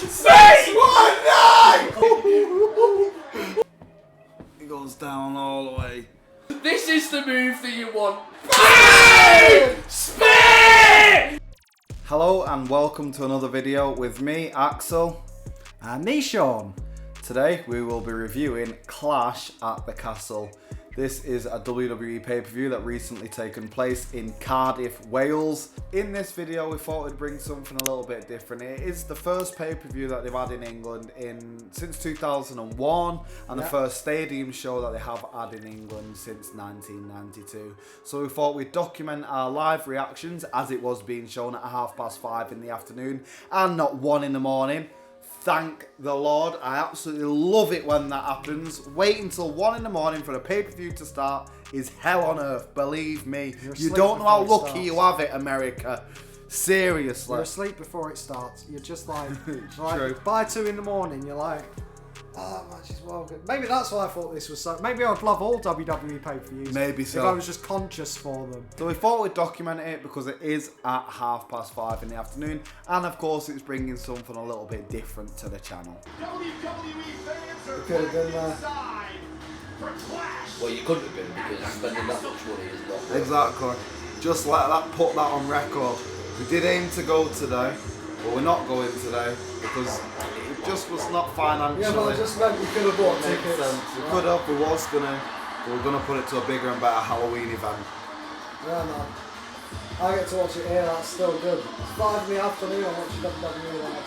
It goes down all the way. This is the move that you want. Spin! Spin! Hello and welcome to another video with me, Axel. And me, Sean. Today we will be reviewing Clash at the Castle. This is a WWE pay-per-view that recently taken place in Cardiff, Wales. In this video we thought we'd bring something a little bit different. It is the first pay-per-view that they've had in England since 2001 and the first stadium show that they have had in England since 1992. So we thought we'd document our live reactions as it was being shown at 5:30 in the afternoon and not 1 in the morning. Thank the Lord. I absolutely love it when that happens. Wait until 1 in the morning for the pay-per-view to start is hell on earth. Believe me. You don't know how lucky you have it, America. Seriously. You're asleep before it starts. You're just like, True. by 2 in the morning, you're like, oh, that match is well good. Maybe that's why I thought this was so. Maybe I'd love all WWE pay-per-views. Maybe so. If I was just conscious for them. So we thought we'd document it because it is at 5:30 in the afternoon, and of course it's bringing something a little bit different to the channel. WWE fans are could have been there. inside for Clash. Well, you couldn't have been because spending that much money is not worth it. Exactly. Just let that, put that on record. We did aim to go today, but we're not going today because it just was not financially. Yeah, but I just meant we could have bought Makes tickets. sense. We could have, we was gonna, but we're gonna put it to a bigger and better Halloween event. Yeah, man. I get to watch it here, that's still good. It's 5 in the afternoon, I watch WWE live.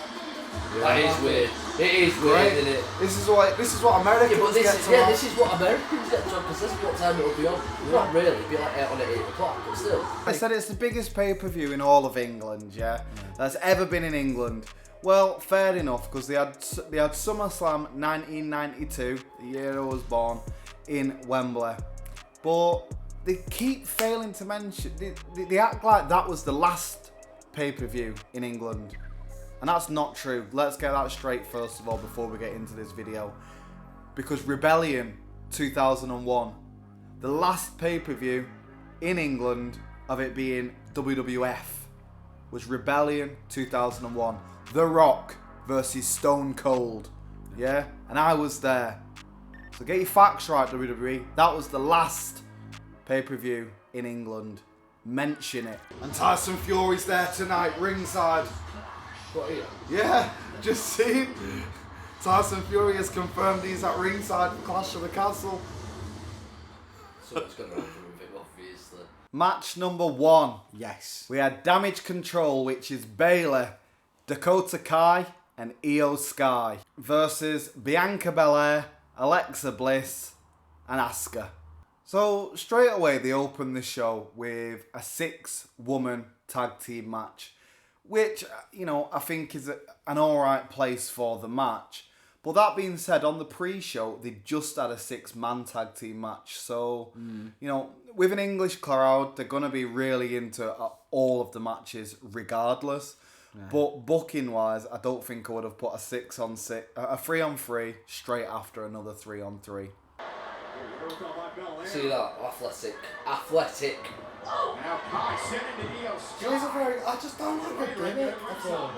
That is weird. It is weird, isn't it? This is what Americans Yeah, but get to watch. this is what Americans get to, because this is what time it'll be on. Not really, it'll be like on at 8 o'clock, but still. I said it's the biggest pay-per-view in all of England, yeah? That's ever been in England. Well, fair enough, because they had SummerSlam 1992, the year I was born, in Wembley. But they keep failing to mention, they act like that was the last pay-per-view in England. And that's not true. Let's get that straight first of all before we get into this video. Because Rebellion 2001, the last pay-per-view in England of it being WWF was Rebellion 2001. The Rock versus Stone Cold. Yeah? And I was there. So get your facts right, WWE. That was the last pay-per-view in England. Mention it. And Tyson Fury's there tonight, ringside. What here? Yeah, just see. Tyson Fury has confirmed he's at ringside for Clash of the Castle. So it's going to happen with him, obviously. Match number 1. Yes. We had Damage Control, which is Bayley, Dakota Kai, and Io Sky versus Bianca Belair, Alexa Bliss, and Asuka. So straight away they open the show with a 6-woman tag team match, which, you know, I think is an alright place for the match. But that being said, on the pre-show, they just had a 6-man tag team match. So, you know, with an English crowd, they're going to be really into all of the matches regardless. Yeah. But booking-wise, I don't think I would have put a 3-on-3 straight after another 3-on-3. See that? Athletic. Now Kai sent into Io She's a very, I just don't like a gimmick. That's all.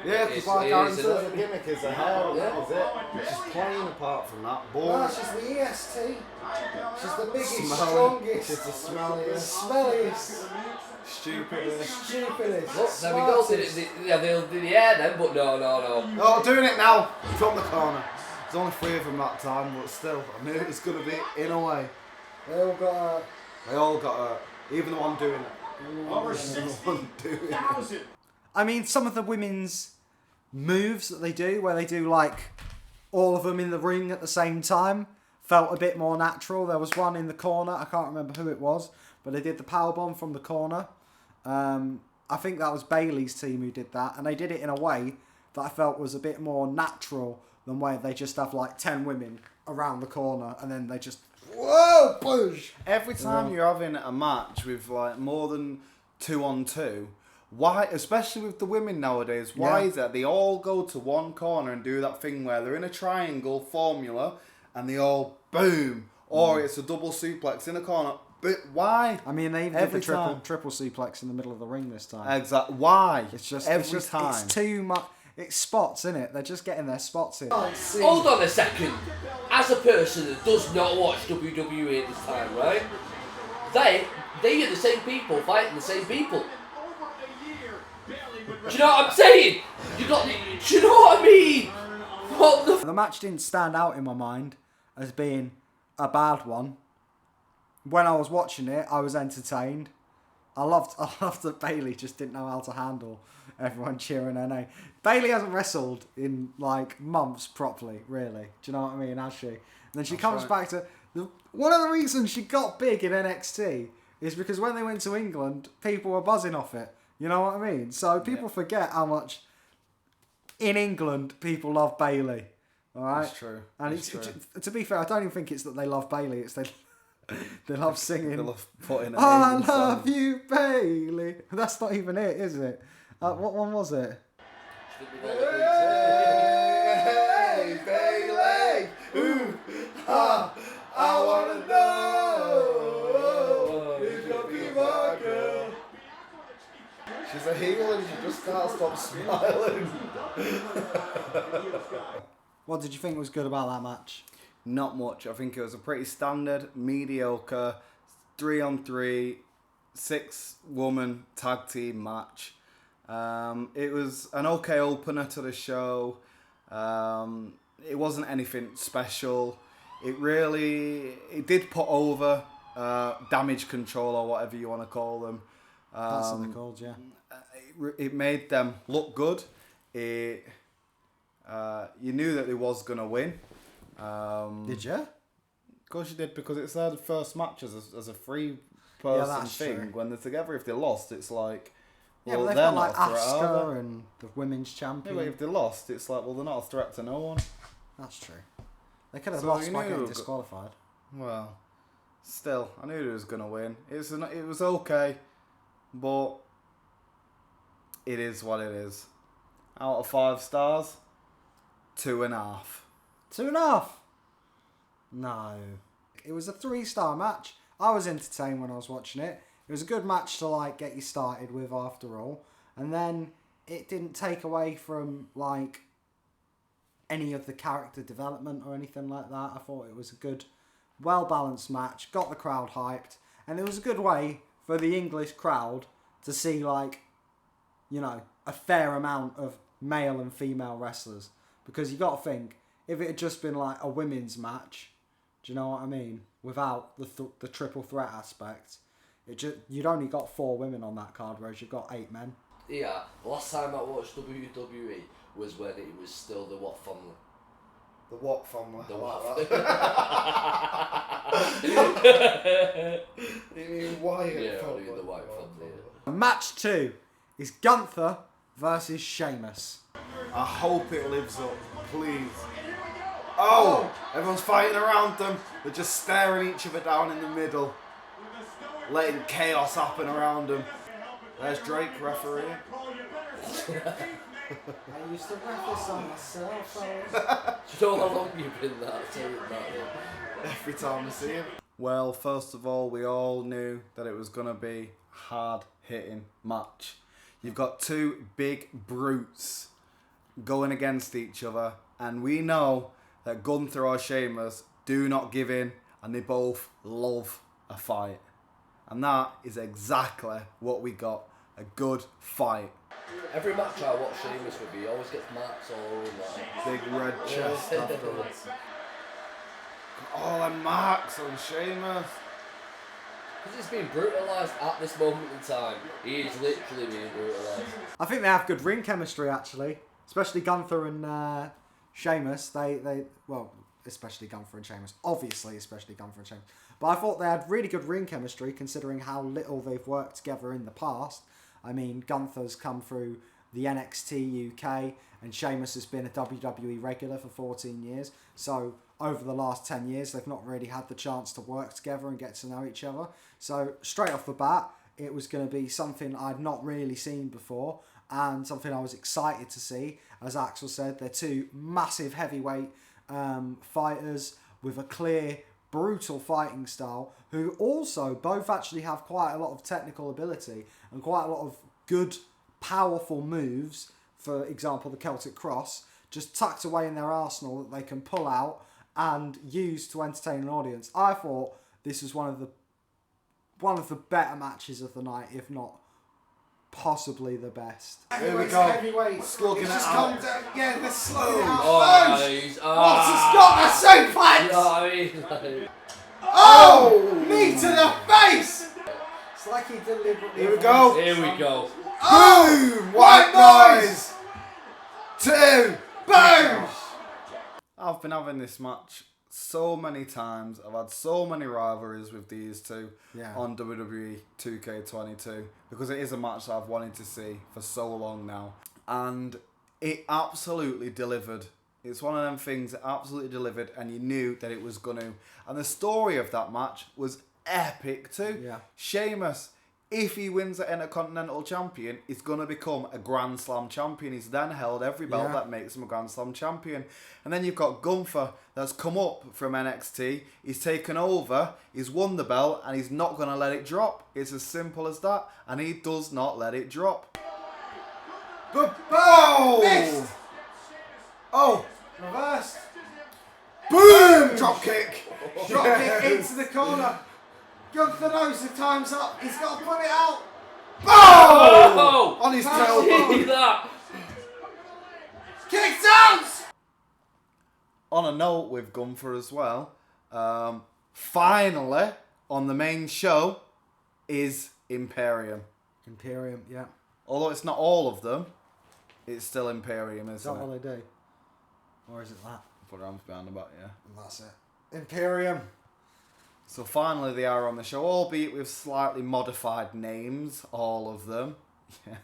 Yeah, because It's- like it Aaron is, says, isn't the gimmick is a hair, Yeah. that is it. She's plain apart from that. No, Boring. she's the EST. She's the biggest, Smelly. strongest, She's the smelliest. smelliest, Stupidest. stupidest. Look, there we go. They'll do the air then, but no. Oh, doing it now from the corner. There's only 3 of them that time, but still, I knew it was going to be in a way. They all got They all got hurt. Even the one doing it. over The one doing it. 60,000. I mean, some of the women's moves that they do, where they do like all of them in the ring at the same time, felt a bit more natural. There was one in the corner, I can't remember who it was, but they did the powerbomb from the corner. I think that was Bayley's team who did that, and they did it in a way that I felt was a bit more natural than where they just have like 10 women around the corner and then they just, whoa, push. Every time you're having a match with like more than 2-on-2, why, especially with the women nowadays, why is it they all go to one corner and do that thing where they're in a triangle formula and they all boom, or it's a double suplex in a corner. But why? I mean, they even Every did the time. triple suplex in the middle of the ring this time. Exactly. Why? It's just every time. It's too much. It's spots, isn't it? They're just getting their spots in. Hold on a second. As a person that does not watch WWE at this time, right? They are the same people fighting the same people. Do you know what I'm saying? Do you know what I mean? What The match didn't stand out in my mind as being a bad one. When I was watching it, I was entertained. I loved that Bayley just didn't know how to handle everyone cheering her name. Bayley hasn't wrestled in like months properly, really. Do you know what I mean? Has she? And then she comes back to one of the reasons she got big in NXT is because when they went to England, people were buzzing off it. You know what I mean? So people forget how much in England people love Bayley. All right, That's true. And That's true. To be fair, I don't even think it's that they love Bayley. It's they love singing. They love putting it I in love songs. you, Bayley. That's not even it, is it? What one was it? Hey, Bayley! Ooh, I wanna know if you'll be my girl. She's a heel and she just can't stop smiling. What did you think was good about that match? Not much. I think it was a pretty standard, mediocre, 3-on-3, 6-woman tag team match. It was an okay opener to the show. It wasn't anything special. It did put over Damage Control or whatever you want to call them. That's what they're called, yeah. It made them look good. You knew that they was going to win. Did you? Of course you did, because it's their first match as a free person that's thing. true. When they're together, if they lost, it's like, Yeah, well, but they've they're got like not a threat, are Asuka they? and the women's Yeah, champion. but if they lost, it's like, well, they're not a threat to no one. That's true. They could have So lost you by knew getting it was- disqualified. Well, still, I knew they was gonna win. It was okay, but it is what it is. Out of 5 stars, 2.5. 2.5. No. It was a 3-star match. I was entertained when I was watching it. It was a good match to like get you started with after all. And then it didn't take away from like any of the character development or anything like that. I thought it was a good, well-balanced match. Got the crowd hyped. And it was a good way for the English crowd to see like, you know, a fair amount of male and female wrestlers. Because you got to think, if it had just been like a women's match, do you know what I mean? Without the triple threat aspect, you'd only got 4 women on that card, whereas you've got 8 men. Yeah, the last time I watched WWE was when it was still the Watt family. The what family? The Watt. You mean Wyatt? Yeah, I family? mean the White family. Yeah. Match 2 is Gunther versus Sheamus. I hope it lives up, please. Oh! Everyone's fighting around them. They're just staring each other down in the middle, letting chaos happen around them. There's Drake refereeing. I used to ref this on myself. Do you know how long you've been saying that? Every time I see him. Well, first of all, we all knew that it was going to be a hard-hitting match. You've got 2 big brutes going against each other, and we know that Gunther or Sheamus do not give in, and they both love a fight. And that is exactly what we got, a good fight. Every match I watch Sheamus with, he always gets marks all over him. Big red chest afterwards. All the marks on Sheamus. Because he's being brutalised at this moment in time. He is literally being brutalised. I think they have good ring chemistry, actually. Especially Gunther and Sheamus. Well, especially Gunther and Sheamus. Obviously, especially Gunther and Sheamus. But I thought they had really good ring chemistry, considering how little they've worked together in the past. I mean, Gunther's come through the NXT UK, and Sheamus has been a WWE regular for 14 years. So over the last 10 years, they've not really had the chance to work together and get to know each other. So straight off the bat, it was going to be something I'd not really seen before, and something I was excited to see. As Axel said, they're 2 massive heavyweight fighters with a clear, brutal fighting style, who also both actually have quite a lot of technical ability and quite a lot of good, powerful moves for example, the Celtic Cross, just tucked away in their arsenal that they can pull out and use to entertain an audience. I thought this was one of the better matches of the night, if not possibly the best. Here we go. Heavyweights. Slugging It's it just out. come down. Yeah, they're slugging it Oh, out. he's, What's he got? The suplex! You know what I mean? Like, Oh! Knee to the face! It's like he deliberately... Here we go. here we go. Boom! White noise! 2! Boom! I've been having this match so many times. I've had so many rivalries with these two on WWE 2K22 because it is a match that I've wanted to see for so long now. And it absolutely delivered. It's one of them things that absolutely delivered, and you knew that it was going to. And the story of that match was epic too. Yeah. Sheamus, if he wins the Intercontinental Champion, he's going to become a Grand Slam champion. He's then held every belt that makes him a Grand Slam champion. And then you've got Gunther that's come up from NXT. He's taken over, he's won the belt, and he's not going to let it drop. It's as simple as that. And he does not let it drop. Missed. Oh! Reversed. Boom! Drop kick! Drop kick into the corner. Gunther knows the time's up. He's got to put it out. Oh! On his See tailbone. that? Kicked out. On a note with Gunther as well, finally on the main show is Imperium. Imperium, yeah. Although it's not all of them, it's still Imperium, Is that isn't it? what they do? Or is it that? Put your arms behind the back, yeah. And that's it. Imperium. So finally they are on the show, albeit with slightly modified names, all of them.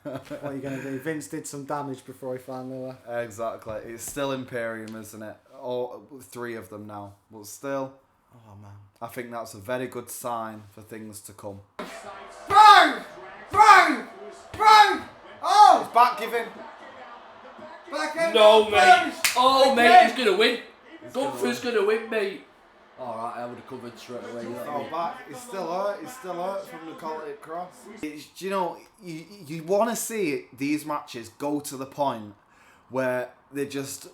What are you going to do? Vince did some damage before he finally left. Exactly. It's still Imperium, isn't it? All 3 of them now. But still, Oh, man. I think that's a very good sign for things to come. Bro! Bro! Bro! Oh! Back giving. Back end No, of mate. punch. Oh, Again. mate, he's going to win. Gunther's going to win, mate. Alright, I would have covered straight away. Oh, back. He's still hurt. He's still hurt from the Celtic Cross. Do you know, you want to see these matches go to the point where they just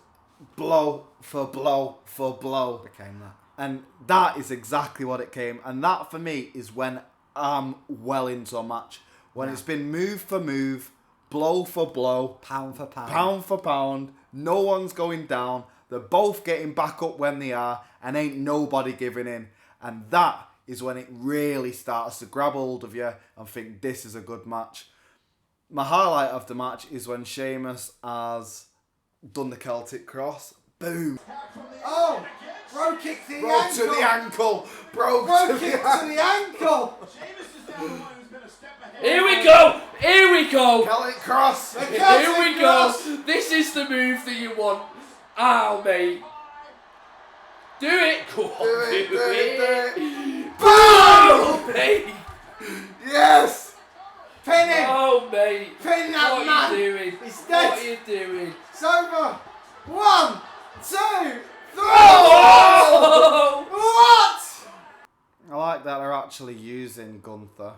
blow for blow for blow. Became that. And that is exactly what it came. And that for me is when I'm well into a match. When it's been move for move, blow for blow, Pound for pound. pound for pound, no one's going down. They're both getting back up when they are, and ain't nobody giving in. And that is when it really starts to grab hold of you and think this is a good match. My highlight of the match is when Sheamus has done the Celtic Cross. Boom. Oh! Bro kick to the Bro ankle. to the ankle. Bro Bro to kick the to the ankle. Sheamus is now the one who's been a step ahead. Here we go! Here we go! Celtic Cross. The Here Celtic we Cross. go! This is the move that you want. Ow, mate. Do it! Go on, Do it, do it, do it! Boom! Oh, mate! Yes. Pin him. Oh, mate! Pin that What man. are you doing? He's dead. What are you doing? It's over. 1, 2, 3. Oh! What? I like that they're actually using Gunther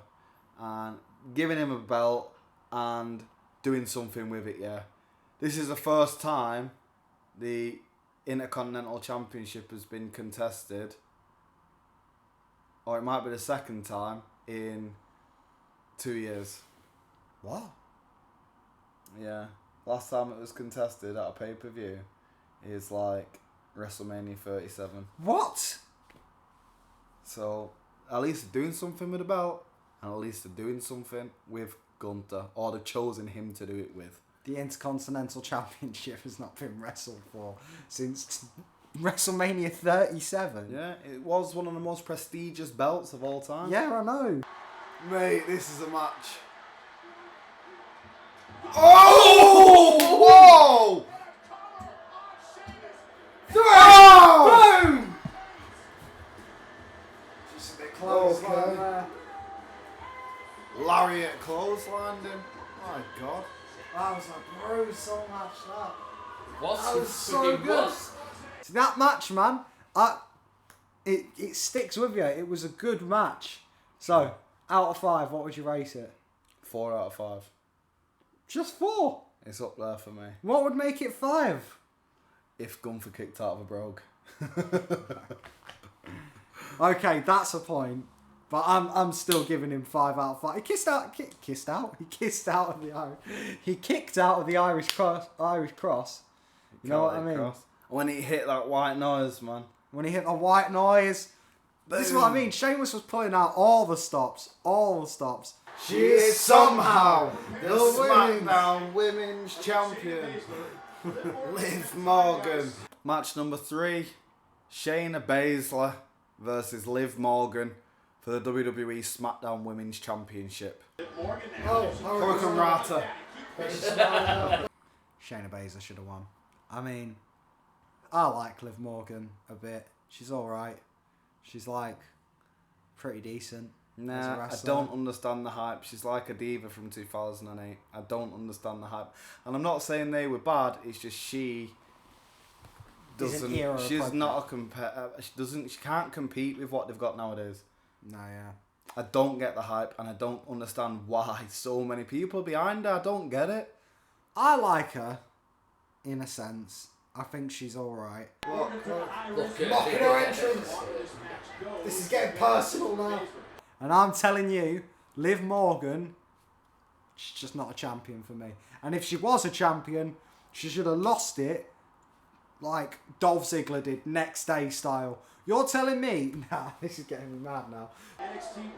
and giving him a belt and doing something with it, yeah. This is the first time the Intercontinental Championship has been contested, or it might be the second time in 2 years. What? Yeah. Last time it was contested at a pay-per-view is like WrestleMania 37. What? So at least they're doing something with the belt, and at least they're doing something with Gunther, or they've chosen him to do it with. The Intercontinental Championship has not been wrestled for since WrestleMania 37. Yeah, it was one of the most prestigious belts of all time. Yeah, I know. Mate, this is a match. Oh! Whoa! Oh! Boom! Just a bit close. Okay. There. Lariat clotheslined him. My God. That was a brutal match, that. What's That the was so freaking good. was? So that match, man, it sticks with you. It was a good match. So, out of 5, what would you rate it? 4 out of 5. Just 4. It's up there for me. What would make it 5? If Gunther kicked out of a brogue. Okay, that's a point. But I'm still giving him 5 out of 5. He kicked out of the Irish. He kicked out of the Irish cross. You know what I mean? Cross. When he hit that white noise, man. When he hit the white noise. This is what I mean. Sheamus was pulling out all the stops. She is somehow the SmackDown Women's Champion. Liv Morgan. Match number 3. Shayna Baszler versus Liv Morgan for the WWE SmackDown Women's Championship. Hurricane Rata. Shayna Baszler should have won. I mean, I like Liv Morgan a bit. She's alright. She's like pretty decent. Nah, I don't understand the hype. She's like a diva from 2008. I don't understand the hype. And I'm not saying they were bad. It's just she doesn't. She's not a competitor. She can't compete with what they've got nowadays. No, yeah. I don't get the hype, and I don't understand why so many people are behind her. I don't get it. I like her, in a sense. I think she's alright. Look at her entrance. This is getting personal now. And I'm telling you, Liv Morgan, she's just not a champion for me. And if she was a champion, she should have lost it like Dolph Ziggler did next day style. You're telling me? Nah, this is getting me mad now.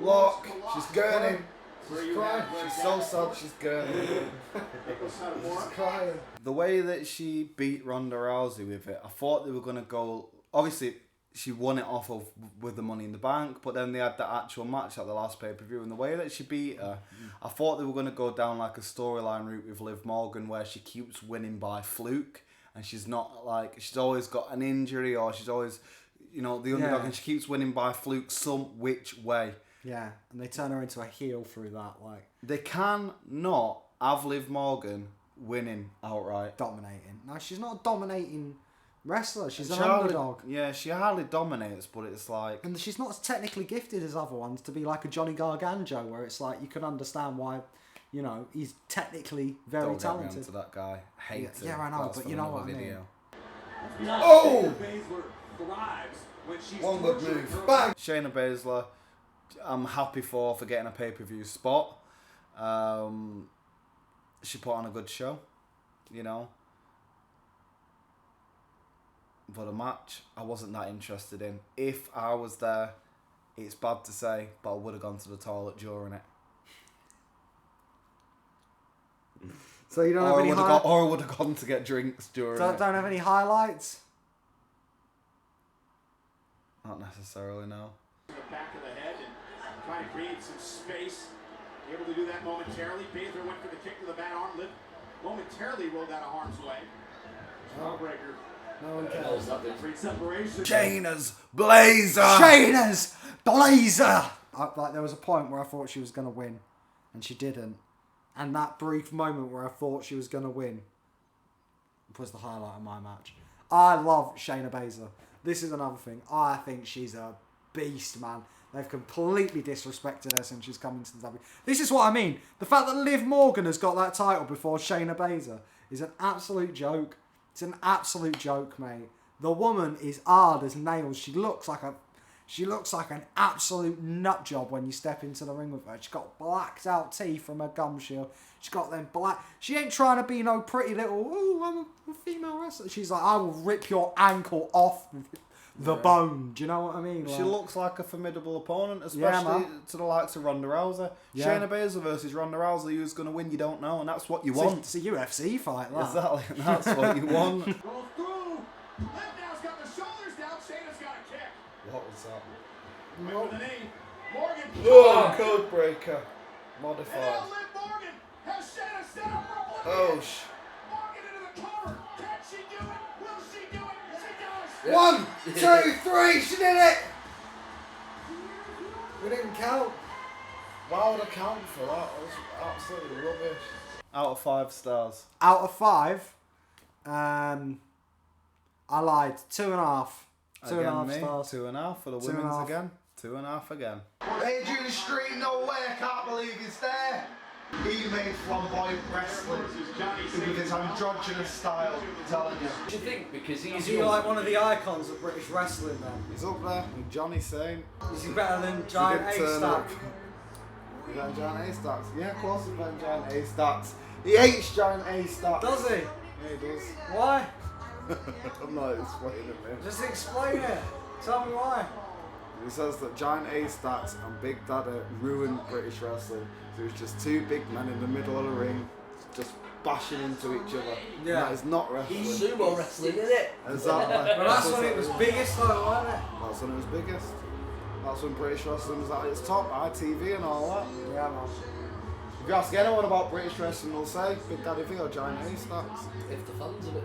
Look, she's gurning. She's crying. She's so sad she's gurning. She's crying. The way that she beat Ronda Rousey with it, I thought they were going to go... Obviously, she won it off of with the Money in the Bank, but then they had the actual match at the last pay-per-view, and the way that she beat her, I thought they were going to go down like a storyline route with Liv Morgan where she keeps winning by fluke, and she's not like... She's always got an injury, or she's always... You know, the underdog, and she keeps winning by fluke some which way. Yeah, and they turn her into a heel through that. Like they can not have Liv Morgan winning outright. Dominating. No, she's not a dominating wrestler. She's an hardly, underdog. Yeah, she hardly dominates, but it's like... And she's not as technically gifted as other ones to be like a Johnny Gargano, where it's like you can understand why, you know, he's technically very talented. Don't get me onto that guy. Hate him. Yeah, I know, but you know what I mean. Oh! One good move. Bang! Shayna Baszler, I'm happy for getting a pay-per-view spot. She put on a good show, you know. But a match I wasn't that interested in. If I was there, it's bad to say, but I would have gone to the toilet during it. So you don't have any or I would have gone to get drinks during it. Don't have any highlights? Not necessarily, no. The back of the head and trying to create some space. Able to do that momentarily. Baszler went for the kick to the bad arm. Liv momentarily rolled out of harm's way. Jawbreaker. No one cares. Great separation. Shayna's Blazer! Shayna's Blazer! Like there was a point where I thought she was going to win, and she didn't. And that brief moment where I thought she was going to win was the highlight of my match. I love Shayna Baszler. This is another thing. I think she's a beast, man. They've completely disrespected her since she's come into the WWE. This is what I mean. The fact that Liv Morgan has got that title before Shayna Baszler is an absolute joke. It's an absolute joke, mate. The woman is hard as nails. She looks like an absolute nut job when you step into the ring with her. She's got blacked out teeth from her gum shield. She's got them black... She ain't trying to be no pretty little, ooh, I'm a female wrestler. She's like, I will rip your ankle off the bone. Do you know what I mean? She like, looks like a formidable opponent, especially to the likes of Ronda Rousey. Yeah. Shayna Baszler versus Ronda Rousey, who's going to win, you don't know, and that's what you want. It's a UFC fight, that. Exactly, that's what you want. Goes through. Liv now's got the shoulders down. Shayna's got a kick. What was that? Right with the knee. Morgan. Oh, code breaker. And Modified. now Liv Morgan has Shayna set up for a Oh, Morgan into the cover. Can she do it? Will she do it? She does. Yeah. 1, 2, 3, she did it! We didn't count. why would I count for that? That was absolutely rubbish. Out of 5 stars. Out of 5, I lied. 2.5. 2.5 stars. 2.5 for the 2.5. women's again. 2.5 again. Adrian Street, no way, I can't believe he's there. He made flamboyant wrestling with his androgynous style, I'm telling you. Do you think because Is he like one of the icons of British wrestling then? He's up there with Johnny Saint. Is he better than Giant A-Stack? He's better than Giant A-Stacks. Yeah, of course he's better than Giant A-Stacks. He hates Giant A-Stacks. Does he? Yeah, he does. Why? I'm not explaining it. Just explain it. Tell me why. He says that Giant A-Stacks and Big Daddy ruined British wrestling. So it was just two big men in the middle of the ring, just bashing into each other. Yeah. That is not wrestling. he's sumo wrestling, isn't it? Exactly. But that's when it was biggest though, wasn't it? That's when it was biggest. That's when British wrestling was at its top, ITV and all that. Yeah, man. If you ask anyone about British wrestling, they'll say Big Daddy V or Giant A-Stacks. If the fans of it.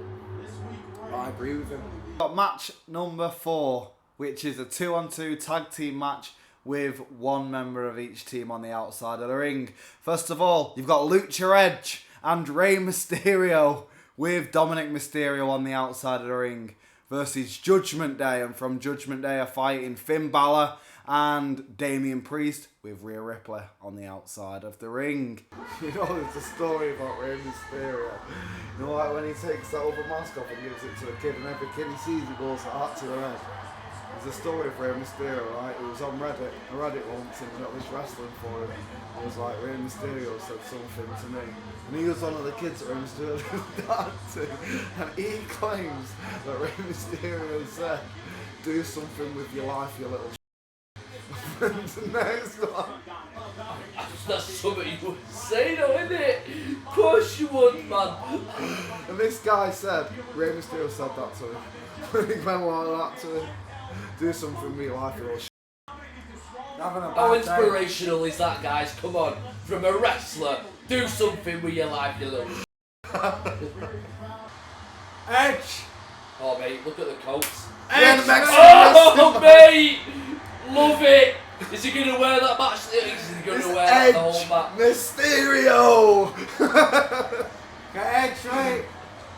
I agree with him. Got match number 4, which is a 2-on-2 tag team match with one member of each team on the outside of the ring. First of all, you've got Lucha Edge and Rey Mysterio with Dominic Mysterio on the outside of the ring versus Judgment Day, and from Judgment Day are fighting Finn Balor and Damien Priest with Rhea Ripley on the outside of the ring. You know, there's a story about Rey Mysterio. You know, like when he takes that other mask off and gives it to a kid, and every kid he sees, he goes like that to their head. There's a story of Rey Mysterio, right? It was on Reddit. I read it once in this wrestling forum. It was like, Rey Mysterio said something to me. And he was one of the kids that Rey Mysterio dad to. And he claims that Rey Mysterio said, do something with your life, you little the next one. That's something you would say though, isn't it? Of course you would, man. And this guy said, Rey Mysterio said that to him. When he went like that to him. Do something with your life, you little How inspirational is that, guys? Come on. From a wrestler, do something with your life, you little Edge! Oh, mate, look at the coats. Edge! Oh, mate! Love it! Is he going to wear that match? Is he going to wear that the whole match? Mysterio! Get Edge, right?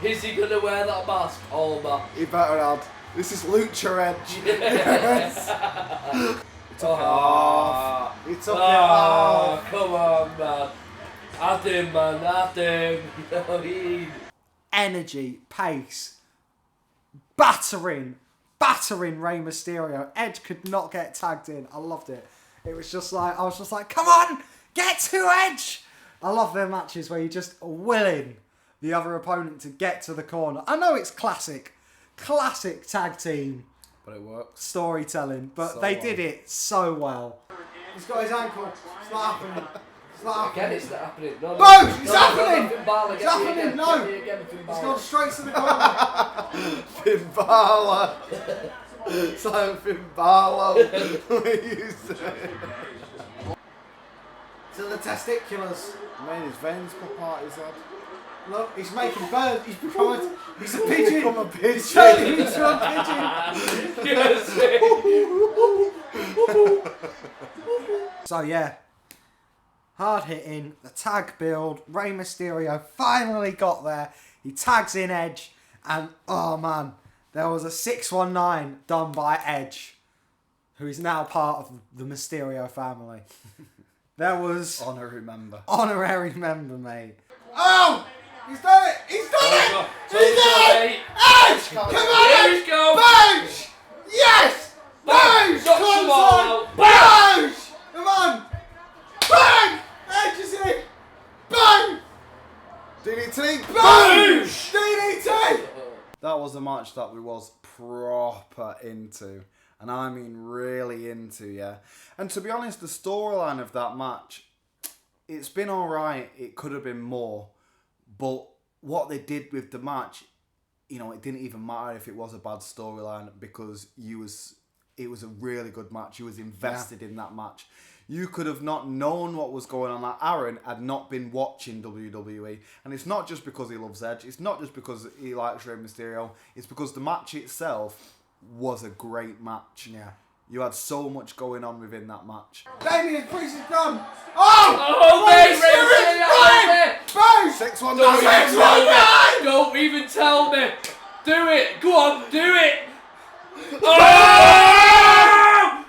Is he going to wear that mask? Oh, man. He better add. This is Lucha Edge. Yes. He took it off. He took it off. Come on, man. At him, man. At him. Energy, pace, battering Rey Mysterio. Edge could not get tagged in. I loved it. It was just like, I was just like, come on, get to Edge. I love their matches where you're just willing the other opponent to get to the corner. I know it's classic tag team, But it works. storytelling, but So they well. did it so well. He's got his ankle. It's not happening. It's not Again, happening. it's not happening. No, Boom! It's happening! Finn Balor, It's get me happening! again, No! get me again, Finn He's Balor. gone straight to the corner. Finn Balor. Silent Finn Balor. What are you saying? To the testiculars. Man, his veins pop out his head. Look, he's making birds. He's become he's a pigeon. Become a pigeon. He's turning into a pigeon. So yeah, hard hitting, the tag build. Rey Mysterio finally got there. He tags in Edge, and oh man, there was a 619 done by Edge, who is now part of the Mysterio family. There was Honorary member. honorary member, mate. Oh! He's done it! He's done it! He's He's done it! Edge! Come on! Here we go! Boom! Yes! Boom! Knocks them Close all on! out. Boom! Come on! Bang! Edge is in! Boom! DDT. Boom! DDT! That was a match that we was proper into. And I mean really into, yeah. And to be honest, the storyline of that match, it's been alright. It could have been more. But what they did with the match, you know, it didn't even matter if it was a bad storyline because it was a really good match. You was invested in that match. You could have not known what was going on. Like Aaron had not been watching WWE. And it's not just because he loves Edge. It's not just because he likes Rey Mysterio. It's because the match itself was a great match. Yeah. You had so much going on within that match. Damien Priest is done! Oh! Oh, Rey mate, Mysterio's done! Boom! 619. Don't even tell me. Do it. Go on, do it. Oh!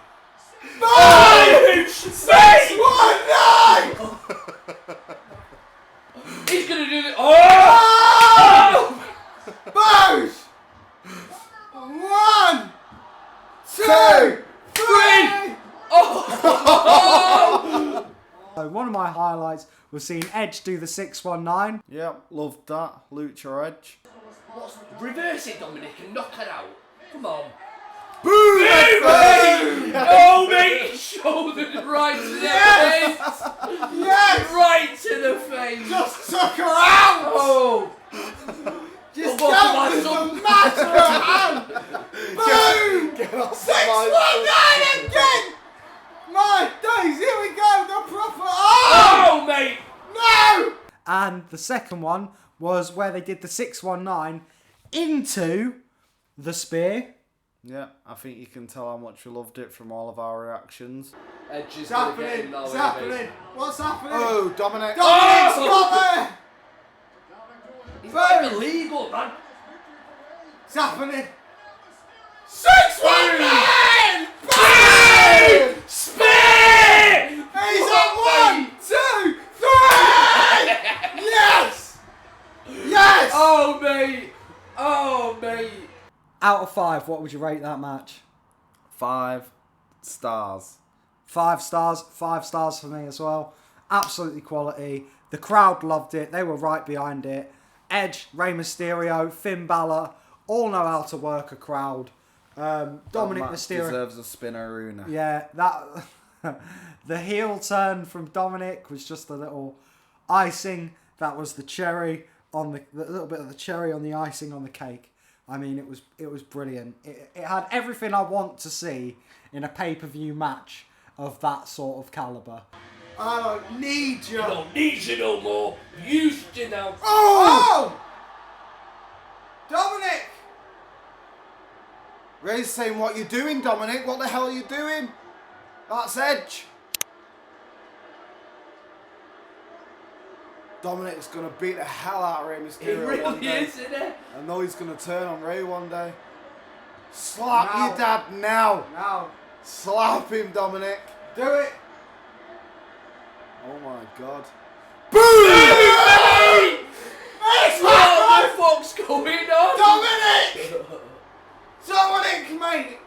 Boom! 619! 2, 3. Oh! So one of my highlights was seeing Edge do the 619. Yep, loved that. Lucha Edge. Reverse it, Dominic, and knock it out. Come on. Boom! Baby! Oh, mate! Shouldered right to the face! Yes! Right to the face! Just took her out! Oh! Just Oh, dealt with son. the matter at hand! Boom! 619 again! My days, here we go, the proper... Oh, mate! No! And the second one was where they did the 619 into the spear. Yeah, I think you can tell how much we loved it from all of our reactions. Edge is It's gonna get happening! him now, It's ain't happening! What's happening? Oh, Dominic! Oh! Dominic's got there! he? He's not illegal, man. It's happening! 619! Spear! Spear! He's at 1, 2, 3! Yes! Yes! Oh, mate! Oh, mate! Out of 5, what would you rate that match? 5 stars. 5 stars. 5 stars for me as well. Absolutely quality. The crowd loved it. They were right behind it. Edge, Rey Mysterio, Finn Balor all know how to work a crowd. Dominic That match Mysterio deserves a spinnerooner. Yeah, that the heel turn from Dominic was just a little icing. That was the cherry on the little bit of the cherry on the icing on the cake. I mean, it was brilliant. It had everything I want to see in a pay-per-view match of that sort of caliber. I don't need you. I don't need you no more. Used you now. Oh! Dominic! Ray's saying, what you doing, Dominic? What the hell are you doing? That's Edge. Dominic's going to beat the hell out of Rey Mysterio He one really day. is, isn't it? I know he's going to turn on Ray one day. Slap Now. your dad now. Now, Slap him, Dominic. do it. Oh my God. Hey! What the fuck's going on? Dominic! Dominic, mate!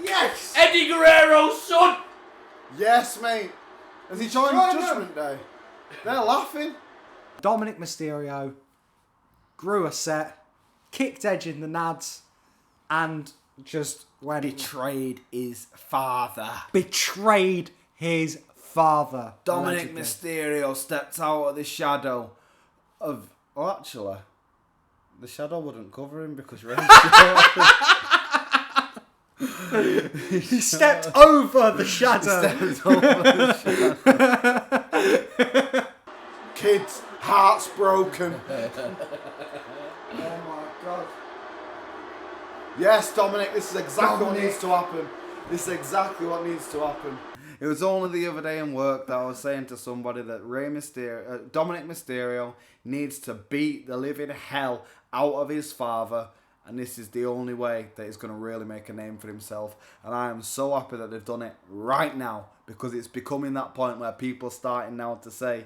Yes! Eddie Guerrero's son! Yes, mate. Has he joined Join Judgment Day? They're laughing. Dominic Mysterio grew a set, kicked Edge in the nads, and just went Betrayed his father. betrayed his father. Dominic allegedly. Mysterio stepped out of the shadow of... Oh, actually, the shadow wouldn't cover him because Ray He stepped over the shadow. stepped over the shadow. Kids, hearts broken. Oh my God. Yes, Dominic, this is exactly what Dominic. needs to happen. This is exactly what needs to happen. It was only the other day in work that I was saying to somebody that Dominic Mysterio needs to beat the living hell out of his father, and this is the only way that he's going to really make a name for himself. And I am so happy that they've done it right now, because it's becoming that point where people are starting now to say,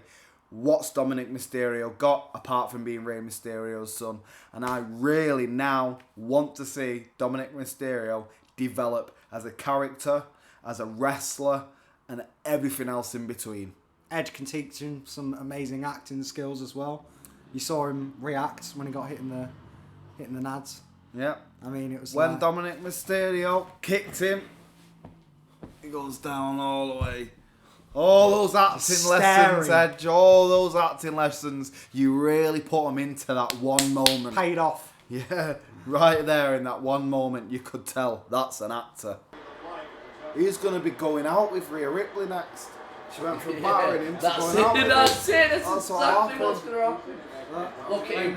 what's Dominic Mysterio got apart from being Rey Mysterio's son? And I really now want to see Dominic Mysterio develop as a character, as a wrestler, and everything else in between. Edge can teach him some amazing acting skills as well. You saw him react when he got hit in the nads. Yeah. I mean, it was When like, Dominic Mysterio kicked him, he goes down all the way. All those acting lessons, Staring. Edge, all those acting lessons, you really put them into that one moment. paid off. Yeah, right there in that one moment, you could tell that's an actor. He's going to be going out with Rhea Ripley next. She went from battering him to That's going it, out with that's him. it, that's That's what exactly what's happened. going to happen. Look at him,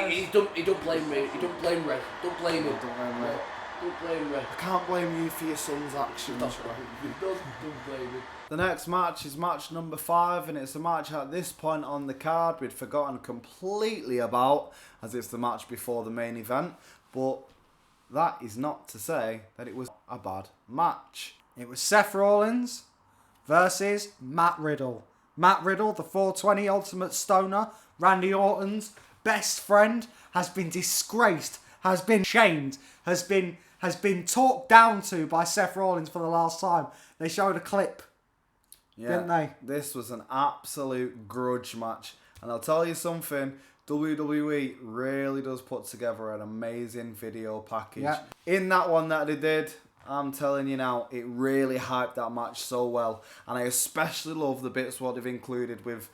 he don't blame Ray, he don't blame Ray, don't blame him. Don't blame Ray. Don't blame Ray. I can't blame you for your son's actions. Don't blame him. The next match is match number 5, and it's a match at this point on the card we'd forgotten completely about, as it's the match before the main event. But that is not to say that it was a bad match. It was Seth Rollins versus Matt Riddle. Matt Riddle, the 420 Ultimate Stoner, Randy Orton's best friend, has been disgraced, has been shamed, has been has been talked down to by Seth Rollins for the last time. They showed a clip, didn't they? This was an absolute grudge match. And I'll tell you something, WWE really does put together an amazing video package. Yeah. In that one that they did, I'm telling you now, it really hyped that match so well. And I especially love the bits what they've included with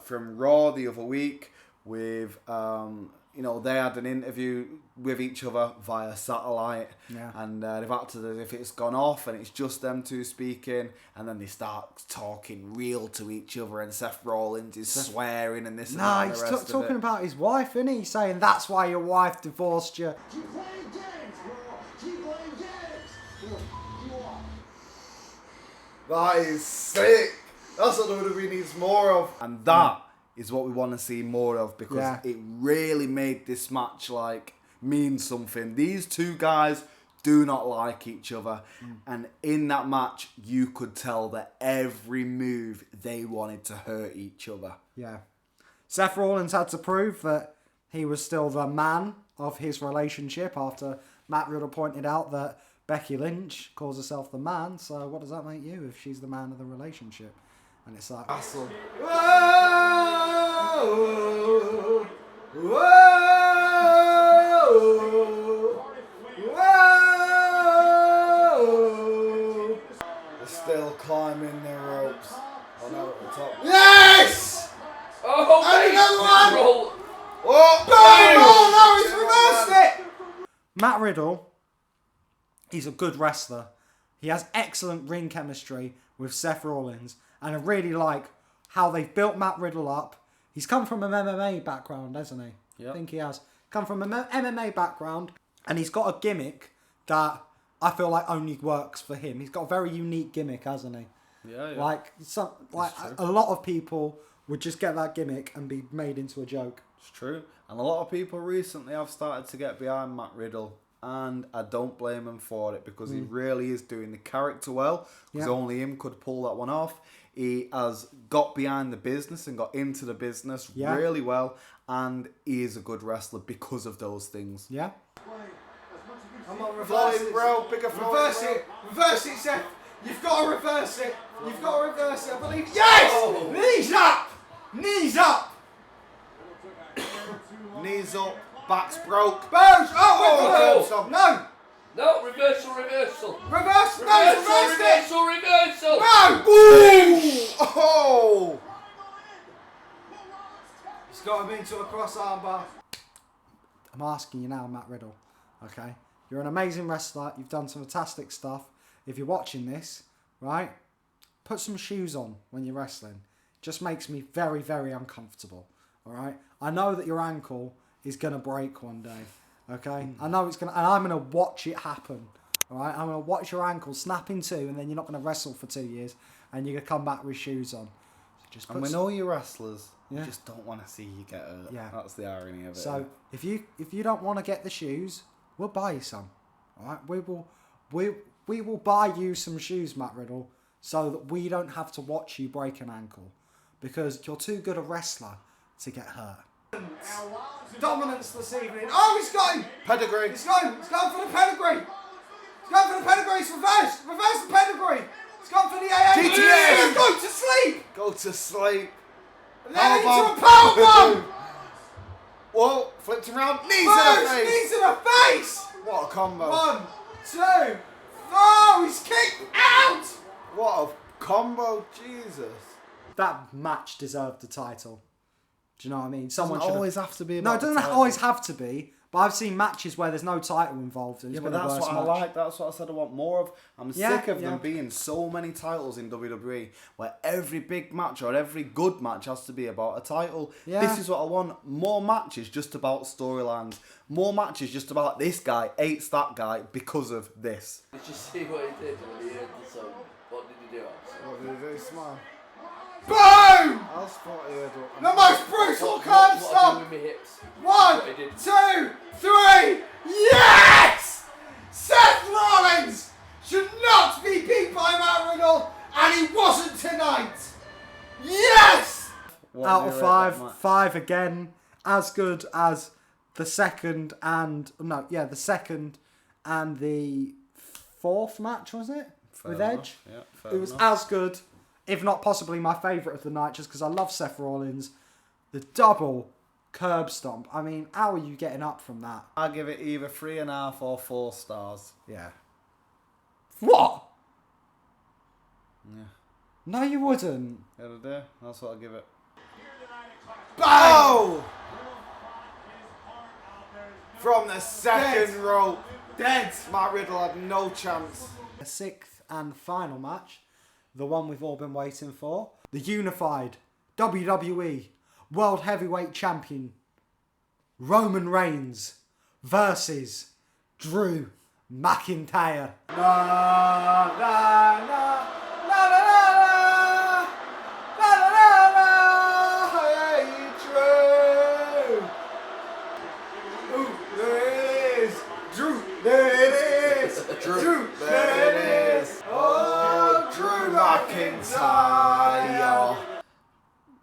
from Raw the other week with they had an interview with each other via satellite, and they've acted as if it's gone off and it's just them two speaking, and then they start talking real to each other, and Seth Rollins is swearing and this and that. He's talking about his wife, isn't he? He's saying that's why your wife divorced you. Keep playing games, bro. Keep playing games. That is sick. That's what WWE needs more of, and that is what we want to see more of, because it really made this match mean something. These two guys do not like each other, and in that match you could tell that every move they wanted to hurt each other. Yeah. Seth Rollins had to prove that he was still the man of his relationship after Matt Riddle pointed out that Becky Lynch calls herself the man, so what does that make you if she's the man of the relationship? And it's like, Awesome. whoa, whoa, whoa. They're still climbing their ropes. Oh no, at the top. Yes! Oh, And another one! Roll. Oh, Oh no, he's reversed it! Matt Riddle, he's a good wrestler. He has excellent ring chemistry with Seth Rollins. And I really like how they've built Matt Riddle up. He's come from an MMA background, hasn't he? Yep. I think he has. Come from an MMA background. And he's got a gimmick that I feel like only works for him. He's got a very unique gimmick, hasn't he? Yeah. Like a lot of people would just get that gimmick and be made into a joke. It's true. And a lot of people recently have started to get behind Matt Riddle. And I don't blame him for it, because he really is doing the character well. Because only him could pull that one off. He has got behind the business and got into the business really well. And he is a good wrestler because of those things. Yeah? Come on, Reverse it, bro. Pick a Reverse it. Reverse it, Seth. You've got to reverse it. You've got to reverse it. I believe. Yes! Oh. Knees up! Knees up! Knees up. Back's broke. Bones! Oh, Oh. no! No, reversal, reversal. Reverse! No, Reversal, reverse it! reversal, reversal. No! Oh! He's got him into a cross armbar. I'm asking you now, Matt Riddle. Okay? You're an amazing wrestler. You've done some fantastic stuff. If you're watching this, right, put some shoes on when you're wrestling. Just makes me very, very uncomfortable. Alright? I know that your ankle is going to break one day. Okay? I know it's going to, and I'm going to watch it happen. Alright? I'm going to watch your ankle snap in two, and then you're not going to wrestle for 2 years, and you're going to come back with shoes on. So just And we know you're wrestlers. We Yeah. just don't want to see you get hurt. Yeah. That's the irony of it. So if you don't want to get the shoes, we'll buy you some. All right, we will buy you some shoes, Matt Riddle, so that we don't have to watch you break an ankle, because you're too good a wrestler to get hurt. Dominance this evening. Oh, he's got him. Pedigree. He's going for the pedigree. He's going for the pedigree. It's reversed. Reverse the pedigree. He's gone for the AA. GTA. Go to sleep. Go to sleep. And then into a Powerbomb. powerbomb. Whoa, flipped him around. Knees in the Bones, face. knees in the face. What a combo. 1, 2, oh, he's kicked out. What a combo. Jesus. That match deserved the title. Do you know what I mean? Someone Doesn't should always have to be No, about it doesn't the title. always have to be. But I've seen matches where there's no title involved. And Yeah, it's but been a that's worse what match. I like. That's what I said I want more of. I'm Yeah, sick of yeah. them being so many titles in WWE, where every big match or every good match has to be about a title. Yeah. This is what I want. More matches just about storylines. More matches just about this guy hates that guy because of this. Did you see what he did when he heard the song? What did he do? What did he do? Smile. Boom! I'll spot you. The most brutal curb What I do stomp. with my hips? 1, What he did. 2, 3. Yes! Seth Rollins should not be beat by Matt Riddle, and he wasn't tonight. Yes! Out of 5, 5 again. As good as the second And the 4th match, was it? With Edge? Yeah, it was as good, if not possibly my favourite of the night, just because I love Seth Rollins. The double curb stomp. I mean, how are you getting up from that? I'll give it either 3.5 or 4 stars. Yeah. What? Yeah. No, you wouldn't. Yeah, I do. That's what I'll give it. Oh! From the second row. Dead. Matt Riddle had no chance. The 6th and final match, the one we've all been waiting for. The unified WWE World Heavyweight Champion Roman Reigns versus Drew McIntyre. Na, na, na, na, na, na, na, na, na, hey, Drew. Ooh, there it is. Drew, there it is. Drew, there it is. Oh, Drew McIntyre.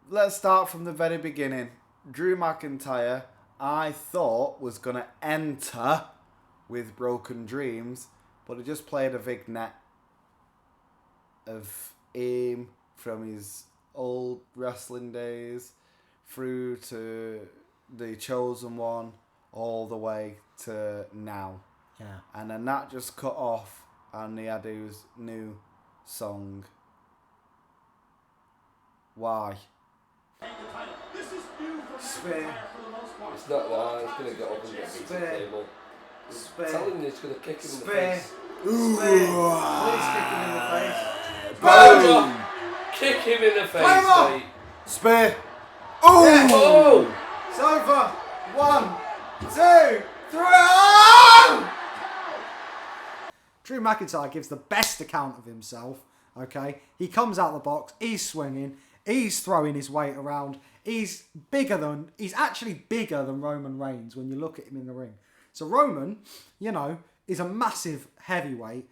Let's start from the very beginning. Drew McIntyre, I thought, was going to enter with Broken Dreams, but he just played a vignette of him from his old wrestling days through to the Chosen One all the way to now. Yeah. And then that just cut off and he had his new song. Why? Spin. It's not that. It's going to get up and get beat to the table. I'm telling you, it's going to kick him in the face. Please kick him in the face. Boom! Kick him in the face, mate. Spear. Oh! It's over. 1, 2, 3. Oh! Drew McIntyre gives the best account of himself. Okay, he comes out the box. He's swinging. He's throwing his weight around. He's actually bigger than Roman Reigns when you look at him in the ring. So Roman, you know, is a massive heavyweight.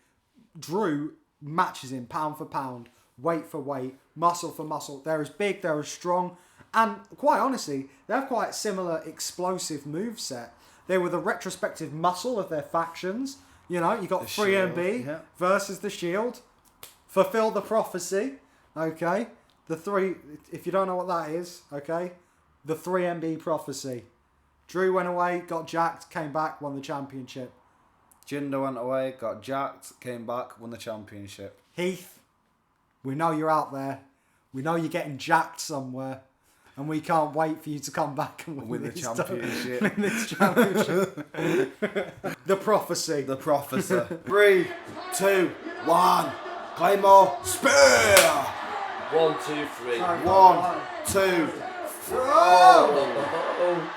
Drew matches him pound for pound, weight for weight, muscle for muscle. They're as big, they're as strong. And quite honestly, they have quite similar explosive moveset. They were the retrospective muscle of their factions. You know, you got 3MB versus the Shield. Fulfill the prophecy. Okay. The 3, if you don't know what that is, okay, the 3MB prophecy. Drew went away, got jacked, came back, won the championship. Jinder went away, got jacked, came back, won the championship. Heath, we know you're out there. We know you're getting jacked somewhere. And we can't wait for you to come back and win the this championship. Win this championship. The prophecy. The prophecy. 3, 2, 1. Claymore. Spear. 1, 2, 3. 1, 2. Oh.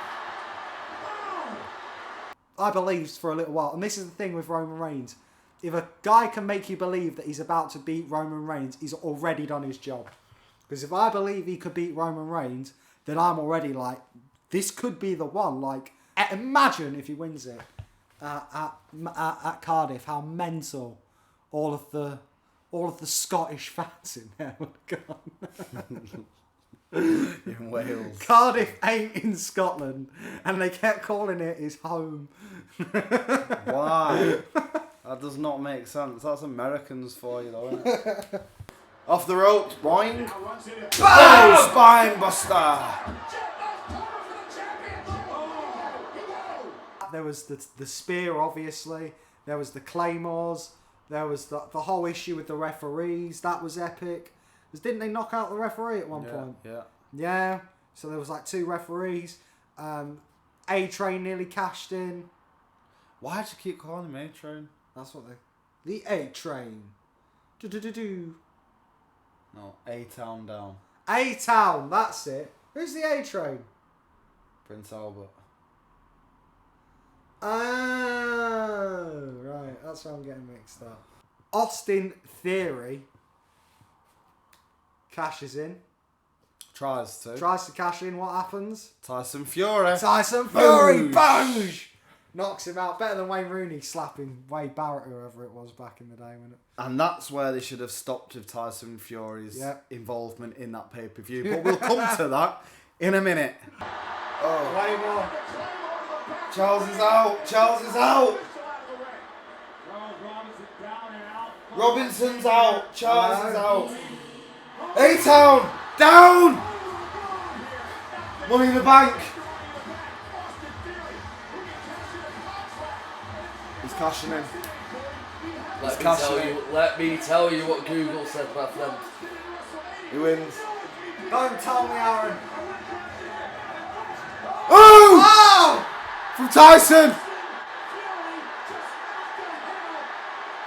I believed for a little while, and this is the thing with Roman Reigns. If a guy can make you believe that he's about to beat Roman Reigns, he's already done his job. Because if I believe he could beat Roman Reigns, then I'm already like, this could be the one. Like, imagine if he wins it at Cardiff, how mental all of the Scottish fans in there would have gone. In Wales. Cardiff ain't in Scotland, and they kept calling it his home. Why? That does not make sense. That's Americans for you, though, isn't it? Off the ropes, boing. Boom! Spine buster. There was the spear, obviously. There was the claymores. There was the whole issue with the referees. That was epic. Because didn't they knock out the referee at one point? Yeah. Yeah. So there was like 2 referees. A-Train nearly cashed in. Why'd you keep calling him A-Train? That's what the A-Train. Do. No, A-Town down. A-Town, that's it. Who's the A-Train? Prince Albert. Oh, right. That's why I'm getting mixed up. Austin Theory cashes in. Tries to cash in. What happens? Tyson Fury. Tyson Fury. Boosh! Knocks him out. Better than Wayne Rooney slapping Wade Barrett, whoever it was back in the day. When And that's where they should have stopped with Tyson Fury's involvement in that pay-per-view. But we'll come to that in a minute. Claymore. Charles is out. Charles is out. Robinson's out. Charles is out. A-Town down. Money in the Bank. He's cashing in. Let me tell you what Google said, my friend. He wins. Don't tell me, Aaron. Oh! From Tyson.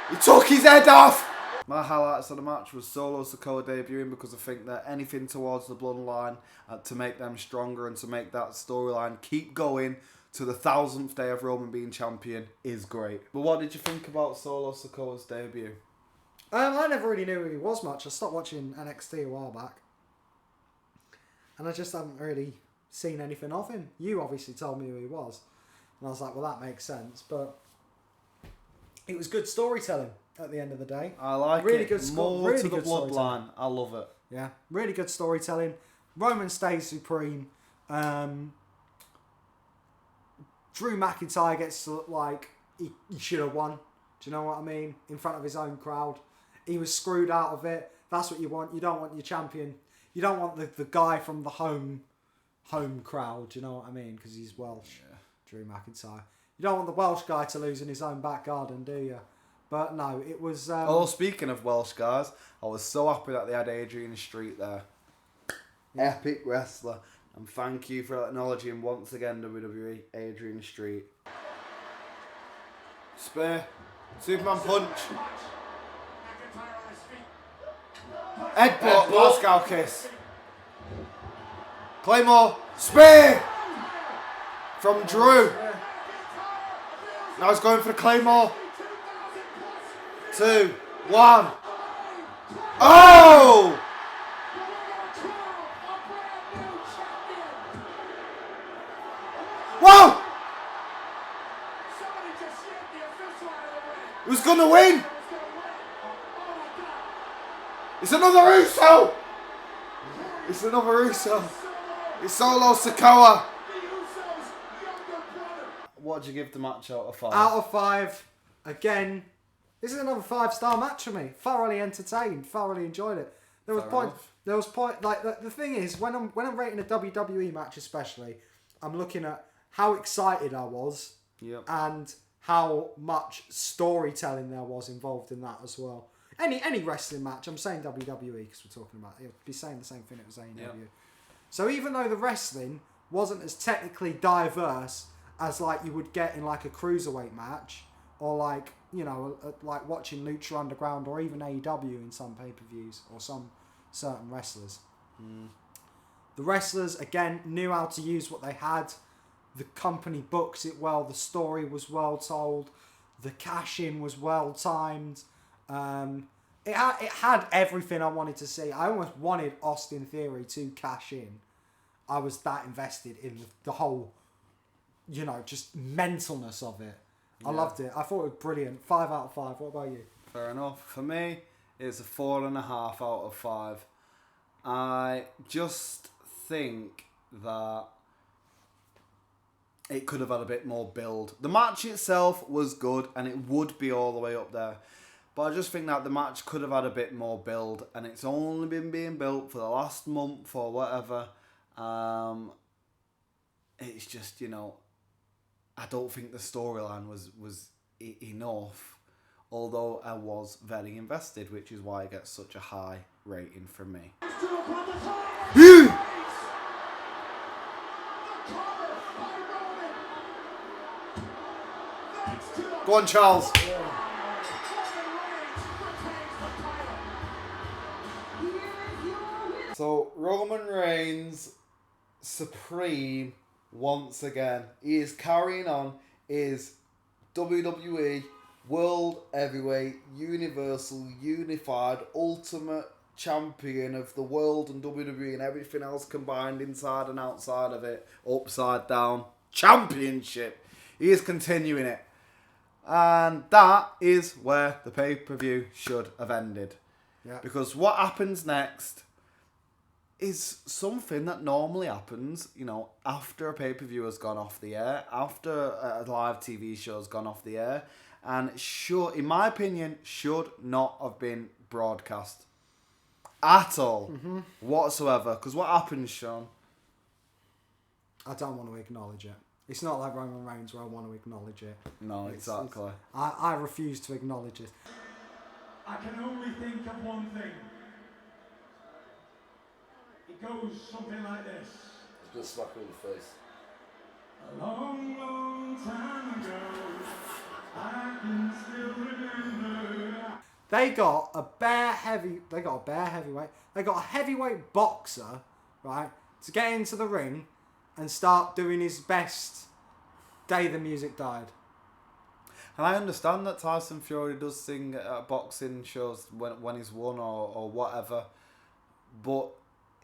He took his head off. My highlights of the match was Solo Sikoa debuting because I think that anything towards the bloodline to make them stronger and to make that storyline keep going to the 1000th day of Roman being champion is great. But what did you think about Solo Sikoa's debut? I never really knew who he was much. I stopped watching NXT a while back. And I just haven't really seen anything of him. You obviously told me who he was. And I was like, well, that makes sense. But it was good storytelling at the end of the day. I like really it. Good More really to the good bloodline. I love it. Yeah, really good storytelling. Roman stays supreme. Drew McIntyre gets to look like he should have won. Do you know what I mean? In front of his own crowd. He was screwed out of it. That's what you want. You don't want your champion. You don't want the guy from the home crowd. Do you know what I mean? Because he's Welsh. Yeah. Drew McIntyre. You don't want the Welsh guy to lose in his own back garden, do you? But no, it was... speaking of Welsh guys, I was so happy that they had Adrian Street there. Yeah. Epic wrestler. And thank you for acknowledging once again WWE, Adrian Street. Spear. Superman punch. Headbutt. Moscow kiss. Claymore. Spear. From Drew. Now he's going for the Claymore. 2, 1. Oh! Whoa! Who's gonna win? It's another Russo! It's another Russo. It's Solo Sikoa. What do you give the match out of 5? Out of 5. Again, this is another 5-star match for me. Thoroughly entertained. Thoroughly enjoyed it. There was point. Like the thing is, when I'm rating a WWE match, especially, I'm looking at how excited I was, and how much storytelling there was involved in that as well. Any wrestling match, I'm saying WWE because we're talking about it. It'd be saying the same thing it was AEW. Yep. So even though the wrestling wasn't as technically diverse as like you would get in like a cruiserweight match, or like, you know, like watching Lucha Underground or even AEW in some pay-per-views or some certain wrestlers. The wrestlers, again, knew how to use what they had. The company books it well. The story was well told. The cash-in was well timed. It had everything I wanted to see. I almost wanted Austin Theory to cash in. I was that invested in the whole, you know, just mentalness of it. I loved it. I thought it was brilliant. 5 out of 5. What about you? Fair enough. For me, it's a 4.5 out of 5. I just think that it could have had a bit more build. The match itself was good and it would be all the way up there. But I just think that the match could have had a bit more build, and it's only been being built for the last month or whatever. It's just, you know, I don't think the storyline was enough, although I was very invested, which is why it gets such a high rating from me. Go on, Charles. So, Roman Reigns, supreme once again. He is carrying on his WWE World Heavyweight Universal Unified Ultimate Champion of the world and WWE and everything else combined inside and outside of it, upside down championship. He is continuing it. And that is where the pay-per-view should have ended. Yeah. Because what happens next is something that normally happens, you know, after a pay-per-view has gone off the air, after a live TV show has gone off the air, and in my opinion, should not have been broadcast at all, whatsoever. Because what happened, Sean? I don't want to acknowledge it. It's not like Roman Reigns where I want to acknowledge it. No, exactly. I refuse to acknowledge it. I can only think of one thing. It goes something like this. He's gonna smack her in the face. A long, long time ago, I can still remember. They got a heavyweight. They got a heavyweight boxer, right, to get into the ring and start doing his best day the music died. And I understand that Tyson Fury does sing at boxing shows when he's won or whatever, but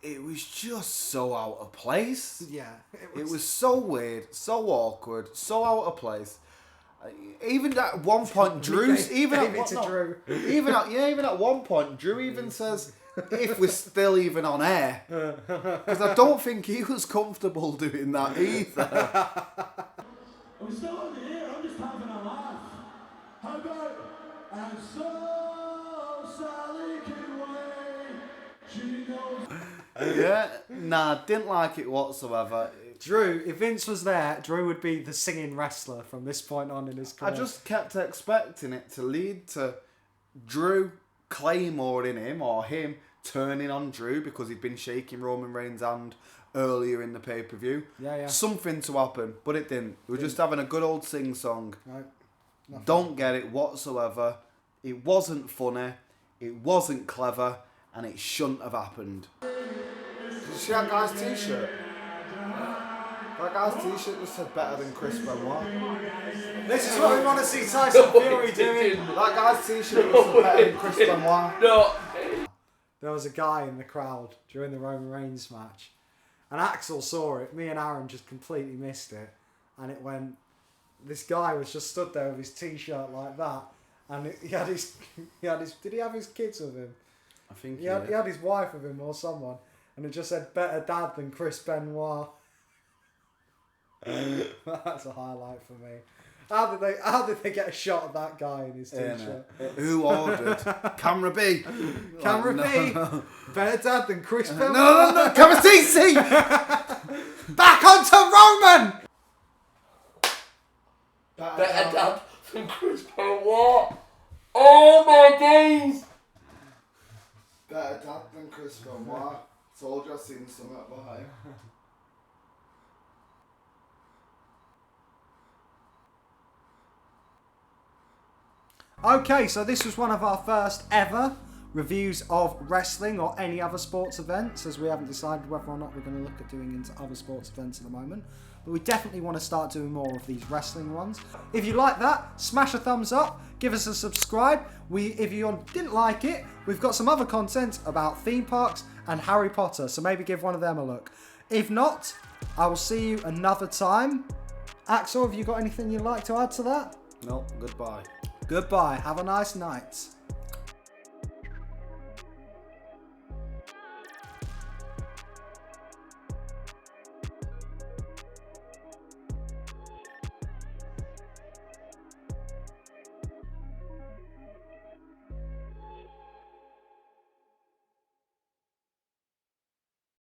it was just so out of place. Yeah. It was so weird, so awkward, so out of place. Even at one point, Drew. Even at one point, Drew even says, "If we're still even on air," because I don't think he was comfortable doing that either. We're still on the air. I'm just having a laugh. How about and so Sally can wait. She knows. Yeah, nah, didn't like it whatsoever. Drew, if Vince was there, Drew would be the singing wrestler from this point on in his career. I just kept expecting it to lead to Drew claymoring him or him turning on Drew because he'd been shaking Roman Reigns' hand earlier in the pay-per-view. Yeah. Something to happen, but it didn't. We were just having a good old sing-song. Right. Don't get it whatsoever. It wasn't funny. It wasn't clever. And it shouldn't have happened. Did you see that guy's t-shirt? That guy's t-shirt just said better than Chris Benoit. This is what we want to see Tyson Fury doing. That guy's t-shirt just said better than Chris Benoit. No. There was a guy in the crowd during the Roman Reigns match, and Axel saw it. Me and Aaron just completely missed it, and it went. This guy was just stood there with his t-shirt like that, and he had his. Did he have his kids with him? I think he had his wife with him or someone, and it just said better dad than Chris Benoit. That's a highlight for me. How did they get a shot of that guy in his t-shirt? Who ordered? Camera B. Camera B. Better dad than Chris Benoit. No. Camera CC. Back onto Roman. Better dad than Chris Benoit. Oh my days. Better dad than Chris Benoit. Told you I've seen something behind. Okay, so this was one of our first ever reviews of wrestling or any other sports events, as we haven't decided whether or not we're going to look at doing into other sports events at the moment. But we definitely want to start doing more of these wrestling ones. If you like that, smash a thumbs up, give us a subscribe. If you didn't like it, we've got some other content about theme parks and Harry Potter, so maybe give one of them a look. If not, I will see you another time. Axel, have you got anything you'd like to add to that? No, goodbye. Goodbye. Have a nice night.